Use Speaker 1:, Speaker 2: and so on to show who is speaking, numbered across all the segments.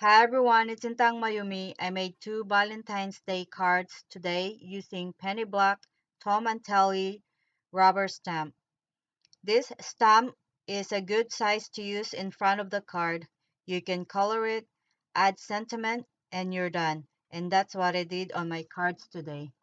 Speaker 1: Hi everyone, it's Sintang Mayumi. I made two Valentine's Day cards today using penny black Tom and Telly rubber stamp. This stamp is a good size to use in front of the card. You can color it, add sentiment, and you're done. And that's what I did on my cards today.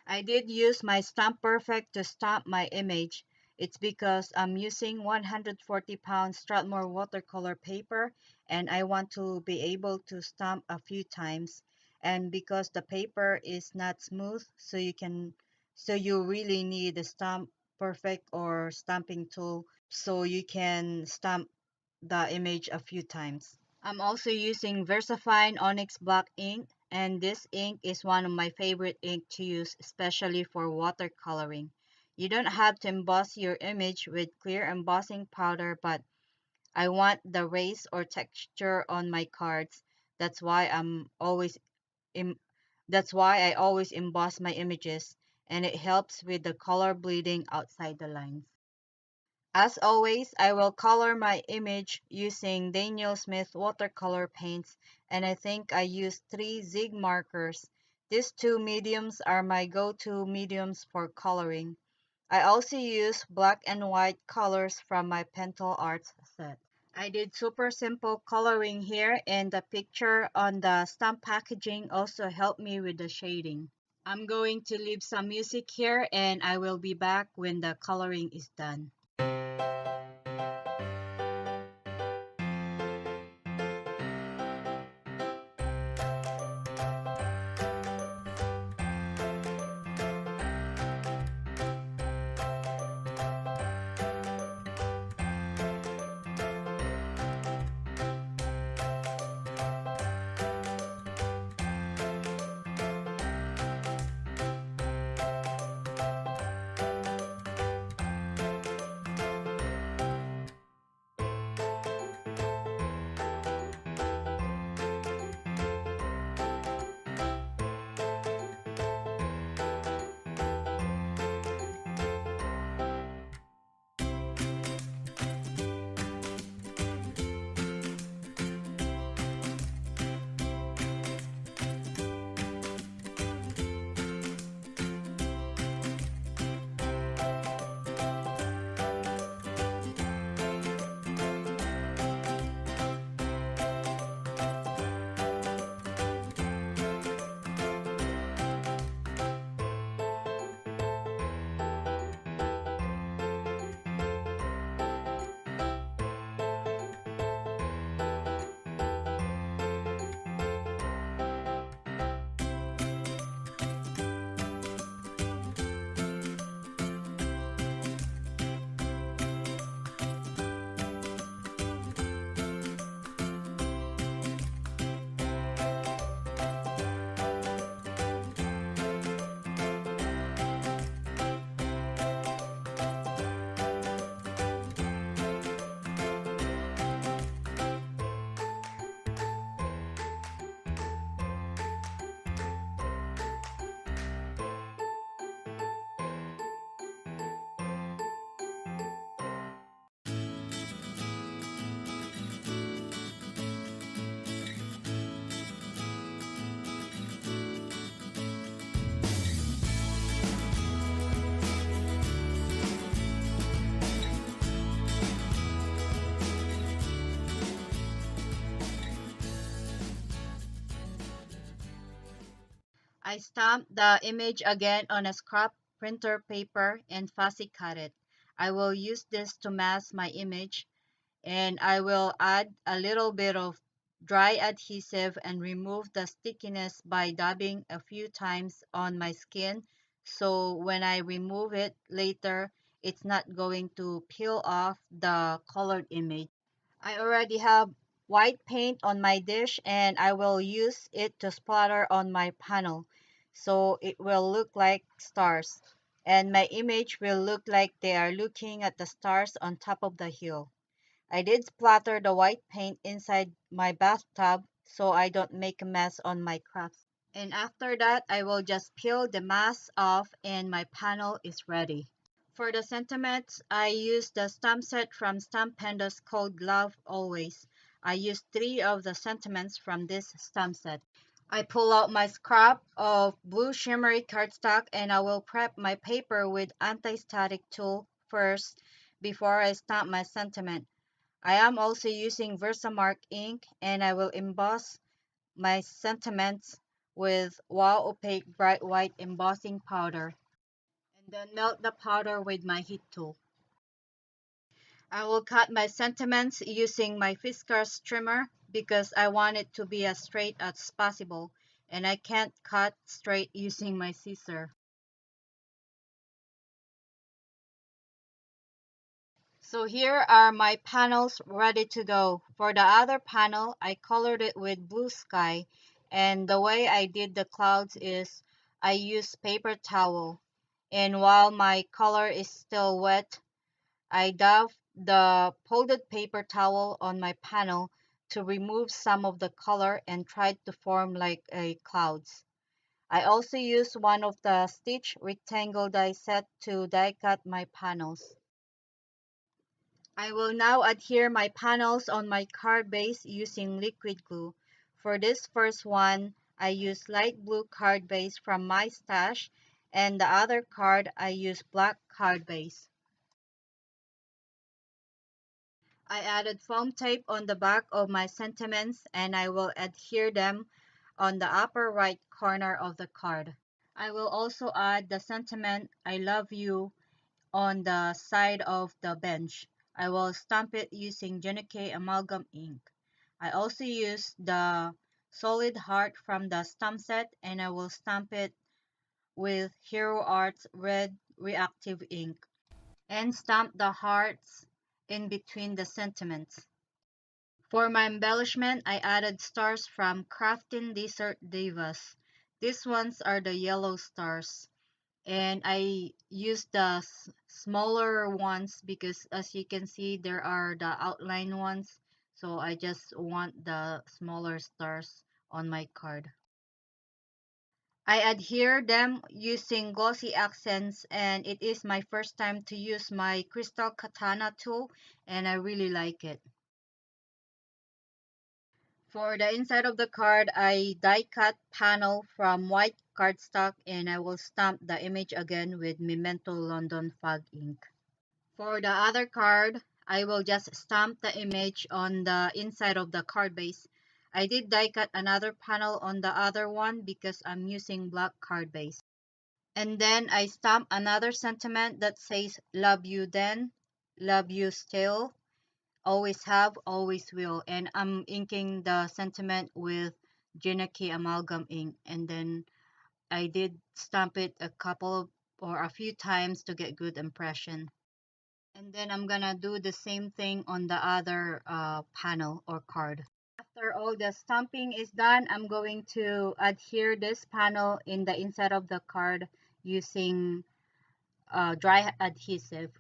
Speaker 1: I did use my Stamp Perfect to stamp my image. It's because I'm using 140-pound Strathmore watercolor paper and I want to be able to stamp a few times. And because the paper is not smooth, so you really need a Stamp Perfect or stamping tool so you can stamp the image a few times. I'm also using VersaFine Onyx Black ink, and this ink is one of my favorite ink to use, especially for watercoloring. You don't have to emboss your image with clear embossing powder, but I want the rays or texture on my cards. That's why em- I always emboss my images, and it helps with the color bleeding outside the lines. As always, I will color my image using Daniel Smith watercolor paints, and I think I used three Zig markers. These two mediums are my go-to mediums for coloring. I also use black and white colors from my Pentel Arts set. I did super simple coloring here, and the picture on the stamp packaging also helped me with the shading. I'm going to leave some music here, and I will be back when the coloring is done. I stamped the image again on a scrap printer paper and fussy cut it. I will use this to mask my image, and I will add a little bit of dry adhesive and remove the stickiness by dabbing a few times on my skin, so when I remove it later it's not going to peel off the colored image. I already have white paint on my dish and I will use it to splatter on my panel so it will look like stars. And my image will look like they are looking at the stars on top of the hill. I did splatter the white paint inside my bathtub so I don't make a mess on my crafts. And after that, I will just peel the mask off and my panel is ready. For the sentiments, I used the stamp set from Stamp Pandas called Love Always. I used 3 of the sentiments from this stamp set. I pull out my scrap of blue shimmery cardstock and I will prep my paper with anti-static tool first before I stamp my sentiment. I am also using Versamark ink and I will emboss my sentiments with Wow Opaque Bright White embossing powder and then melt the powder with my heat tool. I will cut my sentiments using my Fiskars trimmer because I want it to be as straight as possible and I can't cut straight using my scissor. So here are my panels ready to go. For the other panel, I colored it with blue sky, and the way I did the clouds is I used paper towel. And while my color is still wet, I dab the folded paper towel on my panel to remove some of the color and tried to form like a clouds. I also used one of the stitch rectangle die set to die cut my panels. I will now adhere my panels on my card base using liquid glue. For this first one, I use light blue card base from my stash and the other card I use black card base. I added foam tape on the back of my sentiments and I will adhere them on the upper right corner of the card. I will also add the sentiment I love you on the side of the bench. I will stamp it using Genicay amalgam ink. I also use the solid heart from the stamp set and I will stamp it with Hero Arts red reactive ink and stamp the hearts in between the sentiments. For my embellishment, I added stars from Crafting Desert Divas. These ones are the yellow stars. And I use the smaller ones because as you can see there are the outline ones, so I just want the smaller stars on my card. I adhere them using glossy accents and it is my first time to use my crystal katana tool and I really like it. For the inside of the card, I die cut panel from white cardstock and I will stamp the image again with Memento London Fog ink. For the other card, I will just stamp the image on the inside of the card base. I did die cut another panel on the other one because I'm using black card base. And then I stamp another sentiment that says love you then, love you still, always have, always will. And I'm inking the sentiment with Genicay amalgam ink. And then I did stamp it a couple or a few times to get good impression. And then I'm gonna do the same thing on the other panel or card. After all the stamping is done, I'm going to adhere this panel in the inside of the card using dry adhesive.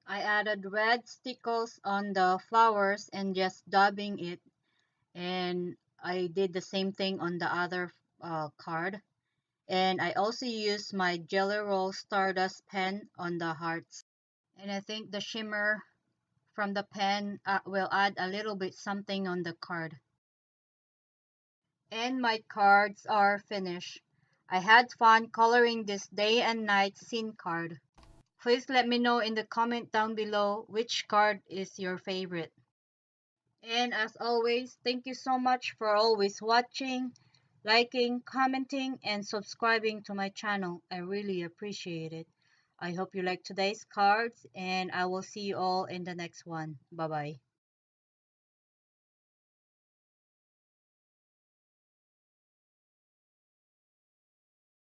Speaker 1: I added red stickles on the flowers and just dabbing it, and I did the same thing on the other card. And I also used my Jelly Roll Stardust pen on the hearts. And I think the shimmer from the pen will add a little bit something on the card. And my cards are finished. I had fun coloring this day and night scene card. Please let me know in the comment down below which card is your favorite. And as always, thank you so much for always watching, liking, commenting, and subscribing to my channel. I really appreciate it. I hope you like today's cards and I will see you all in the next one. Bye bye.